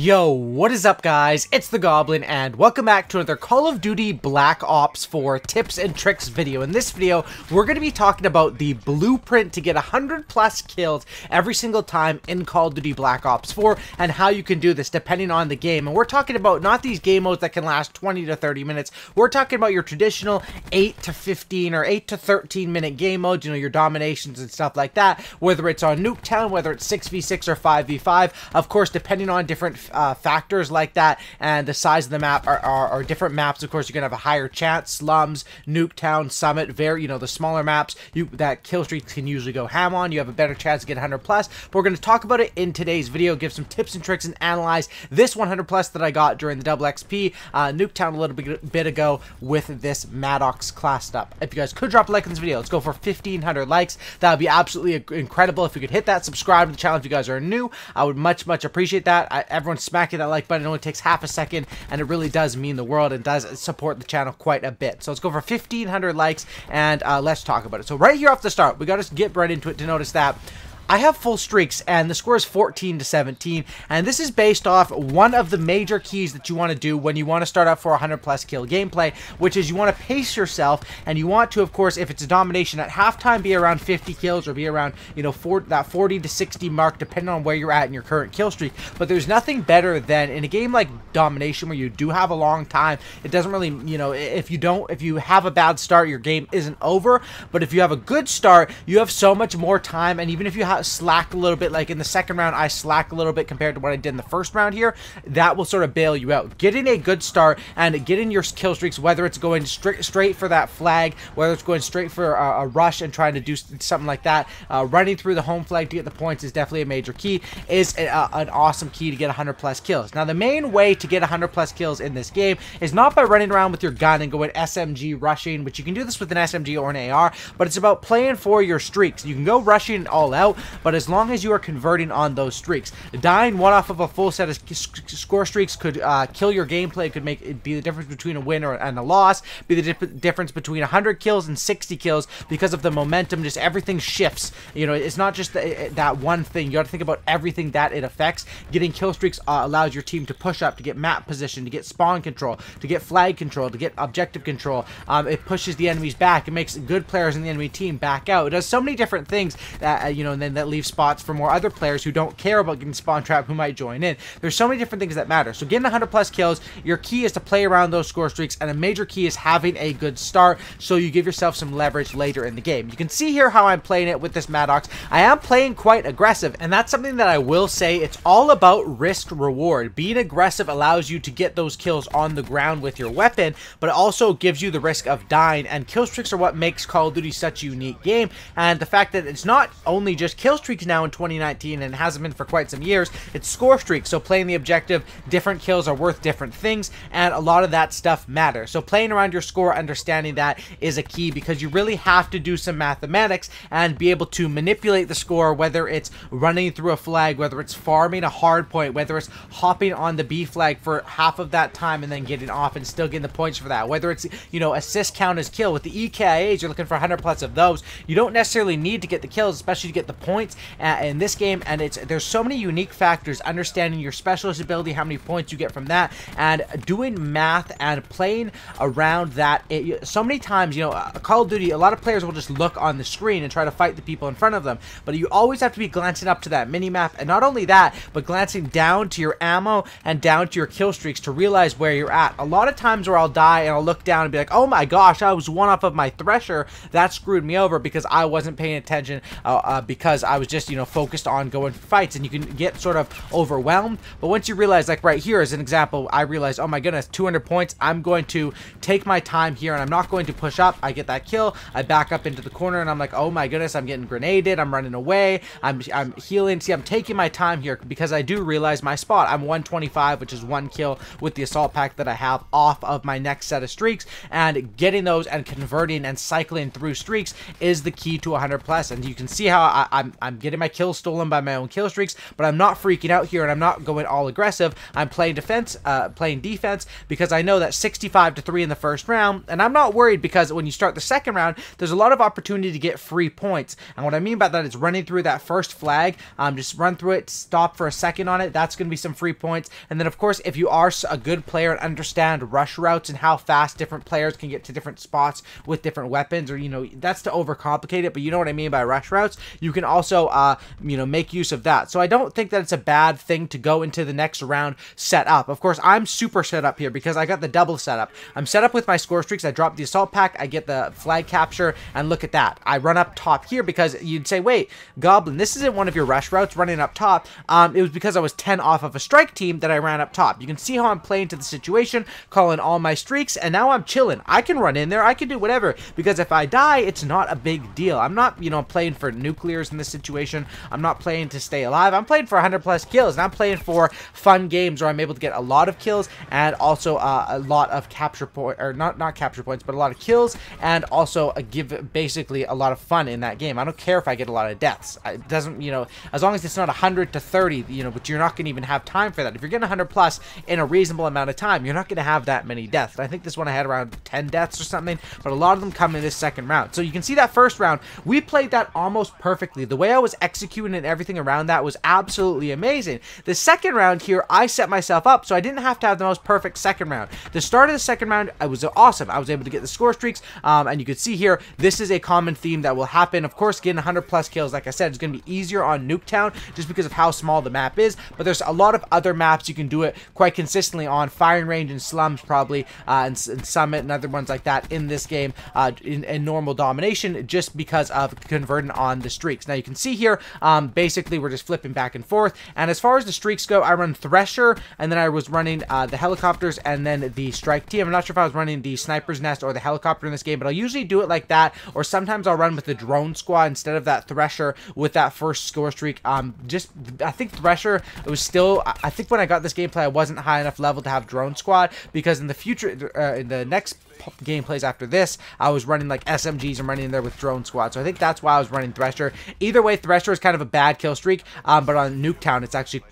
Yo, what is up guys? It's the Goblin and welcome back to another Call of Duty Black Ops 4 tips and tricks video. In this video, we're going to be talking about the blueprint to get 100 plus kills every single time in Call of Duty Black Ops 4 and how you can do this depending on the game. And we're talking about not these game modes that can last 20 to 30 minutes. We're talking about your traditional 8 to 15 or 8 to 13 minute game modes, you know, your dominations and stuff like that, whether it's on Nuketown, whether it's 6v6 or 5v5, of course, depending on different factors like that, and the size of the map are different maps. Of course, you're gonna have a higher chance. Slums, Nuketown, Summit, very, you know, the smaller maps that kill streaks can usually go ham on. You have a better chance to get 100 plus. But we're gonna talk about it in today's video, give some tips and tricks, and analyze this 100 plus that I got during the double XP Nuketown a little bit ago with this Maddox classed up. If you guys could drop a like on this video, let's go for 1,500 likes. That would be absolutely incredible. If you could hit that, subscribe to the channel if you guys are new, I would much appreciate that. Everyone smacking that like button. It only takes half a second and it really does mean the world and does support the channel quite a bit. So let's go for 1,500 likes and let's talk about it. So right here off the start, we got to get right into it to notice that I have full streaks and the score is 14 to 17, and this is based off one of the major keys that you want to do when you want to start out for 100 plus kill gameplay, which is you want to pace yourself, and you want to, of course, if it's a domination at halftime, be around 50 kills or be around, you know, that 40 to 60 mark depending on where you're at in your current kill streak. But there's nothing better than in a game like domination where you do have a long time. It doesn't really, you know, if you have a bad start, your game isn't over, but if you have a good start, you have so much more time. And even if you slack a little bit, like in the second round I slack a little bit compared to what I did in the first round here, that will sort of bail you out. Getting a good start and getting your kill streaks, whether it's going straight for that flag, whether it's going straight for a rush and trying to do something like that, running through the home flag to get the points is definitely a major key, is an awesome key to get 100 plus kills. Now the main way to get 100 plus kills in this game is not by running around with your gun and going SMG rushing, which you can do this with an SMG or an AR, but it's about playing for your streaks. You can go rushing all out, but as long as you are converting on those streaks. Dying one off of a full set of score streaks could kill your gameplay. It could make it be the difference between a win and a loss, be the difference between 100 kills and 60 kills because of the momentum. Just everything shifts. You know, it's not just that one thing. You got to think about everything that it affects. Getting kill streaks allows your team to push up, to get map position, to get spawn control, to get flag control, to get objective control. It pushes the enemies back. It makes good players in the enemy team back out. It does so many different things that, you know, and then that leaves spots for more other players who don't care about getting spawn trapped who might join in. There's so many different things that matter. So getting 100 plus kills, your key is to play around those score streaks, and a major key is having a good start so you give yourself some leverage later in the game. You can see here how I'm playing it with this Maddox. I am playing quite aggressive, and that's something that I will say, it's all about risk reward. Being aggressive allows you to get those kills on the ground with your weapon, but it also gives you the risk of dying, and kill streaks are what makes Call of Duty such a unique game. And the fact that it's not only just kill streaks now in 2019 and hasn't been for quite some years, it's score streaks. So playing the objective, different kills are worth different things, and a lot of that stuff matters. So playing around your score, understanding that is a key, because you really have to do some mathematics and be able to manipulate the score, whether it's running through a flag, whether it's farming a hard point, whether it's hopping on the B flag for half of that time and then getting off and still getting the points for that, whether it's, you know, assist count as kill. With the EKIAs, you're looking for 100 plus of those. You don't necessarily need to get the kills, especially to get the points in this game, and there's so many unique factors. Understanding your specialist ability, how many points you get from that, and doing math and playing around that. So many times, you know, Call of Duty, a lot of players will just look on the screen and try to fight the people in front of them, but you always have to be glancing up to that mini-map, and not only that, but glancing down to your ammo and down to your kill streaks to realize where you're at. A lot of times where I'll die and I'll look down and be like, oh my gosh, I was one off of my Thresher, that screwed me over because I wasn't paying attention, because I was just, you know, focused on going for fights, and you can get sort of overwhelmed. But once you realize, like right here as an example, I realized, oh my goodness, 200 points, I'm going to take my time here and I'm not going to push up. I get that kill, I back up into the corner, and I'm like, oh my goodness, I'm getting grenaded, I'm running away, I'm healing. See, I'm taking my time here because I do realize my spot. I'm 125, which is one kill with the assault pack that I have off of my next set of streaks, and getting those and converting and cycling through streaks is the key to 100 plus. And you can see how I'm getting my kills stolen by my own kill streaks, but I'm not freaking out here, and I'm not going all aggressive. I'm playing defense because I know that 65-3 in the first round, and I'm not worried because when you start the second round, there's a lot of opportunity to get free points. And what I mean by that is running through that first flag, just run through it, stop for a second on it. That's going to be some free points. And then, of course, if you are a good player and understand rush routes and how fast different players can get to different spots with different weapons, or, you know, that's to overcomplicate it, but you know what I mean by rush routes, you can also, you know, make use of that. So I don't think that it's a bad thing to go into the next round set up. Of course, I'm super set up here because I got the double setup. I'm set up with my score streaks. I drop the assault pack, I get the flag capture, and look at that. I run up top here because you'd say, wait, Goblin, this isn't one of your rush routes running up top. It was because I was 10 off of a strike team that I ran up top. You can see how I'm playing to the situation, calling all my streaks, and now I'm chilling. I can run in there, I can do whatever, because if I die, it's not a big deal. I'm not, you know, playing for nuclears in this situation. I'm not playing to stay alive. I'm playing for 100 plus kills, and I'm playing for fun games where I'm able to get a lot of kills and also a lot of capture point, or not capture points, but a lot of kills, and also give basically a lot of fun in that game. I don't care if I get a lot of deaths. It doesn't, you know, as long as it's not 100 to 30, you know, but you're not going to even have time for that. If you're getting 100 plus in a reasonable amount of time, you're not going to have that many deaths. And I think this one I had around 10 deaths or something, but a lot of them come in this second round. So you can see that first round, we played that almost perfectly. The way I was executing and everything around that was absolutely amazing. The second round here, I set myself up, so I didn't have to have the most perfect second round. The start of the second round, I was awesome. I was able to get the score streaks, and you can see here, this is a common theme that will happen. Of course, getting 100 plus kills, like I said, is going to be easier on Nuketown just because of how small the map is, but there's a lot of other maps you can do it quite consistently on. Firing Range and Slums probably, and Summit and other ones like that in this game, in normal domination, just because of converting on the streaks. Now you can see here, basically we're just flipping back and forth, and as far as the streaks go, I run Thresher, and then I was running the helicopters, and then the strike team. I'm not sure if I was running the sniper's nest or the helicopter in this game, but I'll usually do it like that, or sometimes I'll run with the drone squad instead of that Thresher with that first score streak. I think Thresher, it was still, I think when I got this gameplay, I wasn't high enough level to have drone squad, because in the future, in the next gameplays after this, I was running like SMGs and running in there with drone squad. So I think that's why I was running Thresher. Either way, Thresher is kind of a bad kill streak, but on Nuketown, it's actually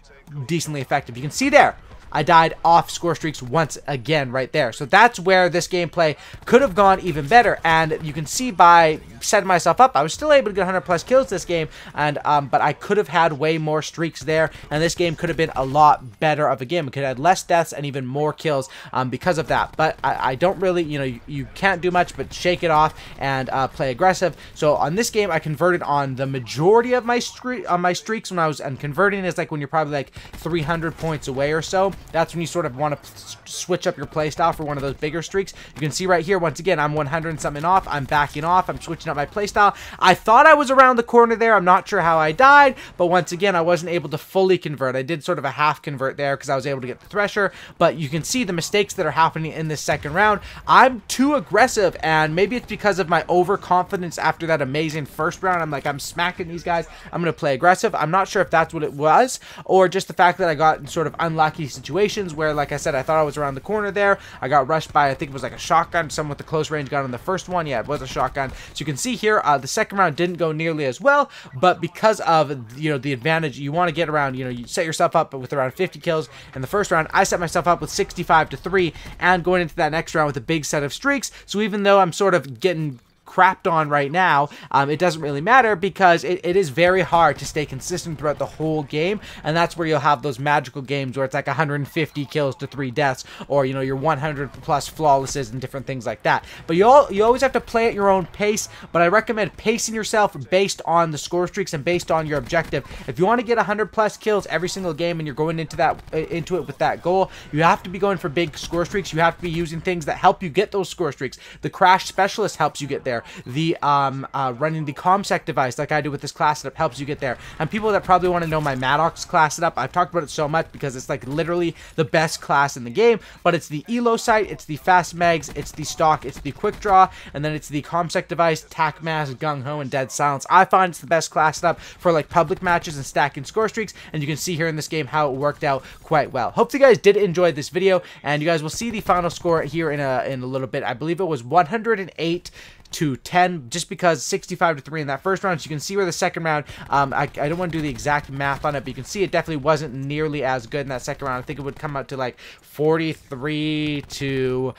decently effective. You can see there, I died off score streaks once again right there. So that's where this gameplay could have gone even better. And you can see by setting myself up, I was still able to get 100 plus kills this game, and but I could have had way more streaks there, and this game could have been a lot better of a game. It could have had less deaths and even more kills because of that. But I don't really, you know, you can't do much but shake it off and play aggressive. So on this game, I converted on the majority of my streaks when I was, and converting is like when you're probably like 300 points away or so. That's when you sort of want to switch up your playstyle for one of those bigger streaks. You can see right here, once again, I'm 100 and something off. I'm backing off. I'm switching up my playstyle. I thought I was around the corner there. I'm not sure how I died, but once again, I wasn't able to fully convert. I did sort of a half convert there because I was able to get the Thresher, but you can see the mistakes that are happening in this second round. I'm too aggressive, and maybe it's because of my overconfidence after that amazing first round. I'm like, I'm smacking these guys. I'm going to play aggressive. I'm not sure if that's what it was, or just the fact that I got in sort of unlucky situations where, like I said, I thought I was around the corner there. I got rushed by, I think it was like a shotgun, someone with a close range gun on the first one. Yeah, it was a shotgun. So you can see here, the second round didn't go nearly as well, but because of, you know, the advantage, you want to get around, you know, you set yourself up with around 50 kills in the first round. I set myself up with 65-3 and going into that next round with a big set of streaks. So even though I'm sort of getting crapped on right now, it doesn't really matter, because it is very hard to stay consistent throughout the whole game, and that's where you'll have those magical games where it's like 150 kills to 3 deaths, or, you know, your 100 plus flawlesses and different things like that. But you always have to play at your own pace, but I recommend pacing yourself based on the score streaks and based on your objective. If you want to get 100 plus kills every single game and you're going into it with that goal, you have to be going for big score streaks. You have to be using things that help you get those score streaks. The Crash Specialist helps you get there. The running the ComSec device like I do with this class setup helps you get there. And people that probably want to know my Maddox class setup, I've talked about it so much because it's like literally the best class in the game, but it's the Elo sight, it's the fast mags, it's the stock, it's the quick draw, and then it's the ComSec device, tac mask, gung ho, and dead silence. I find it's the best class setup for like public matches and stacking score streaks, and you can see here in this game how it worked out quite well. Hope you guys did enjoy this video, and you guys will see the final score here in a little bit. I believe it was 108 to 10, just because 65 to 3 in that first round. So you can see where the second round, I don't want to do the exact math on it, but you can see it definitely wasn't nearly as good in that second round. I think it would come out to like 43 to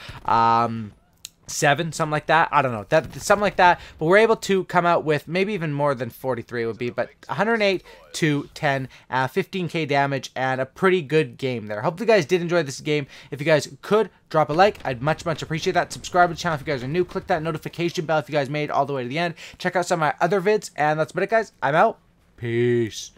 7, something like that. I don't know, something like that. But we're able to come out with maybe even more than 43 would be, but 108 to 10, 15k damage, and a pretty good game there. Hopefully you guys did enjoy this game. If you guys could drop a like, I'd much appreciate that. Subscribe to the channel if you guys are new. Click that notification bell if you guys made it all the way to the end. Check out some of my other vids, and that's about it, guys. I'm out. Peace.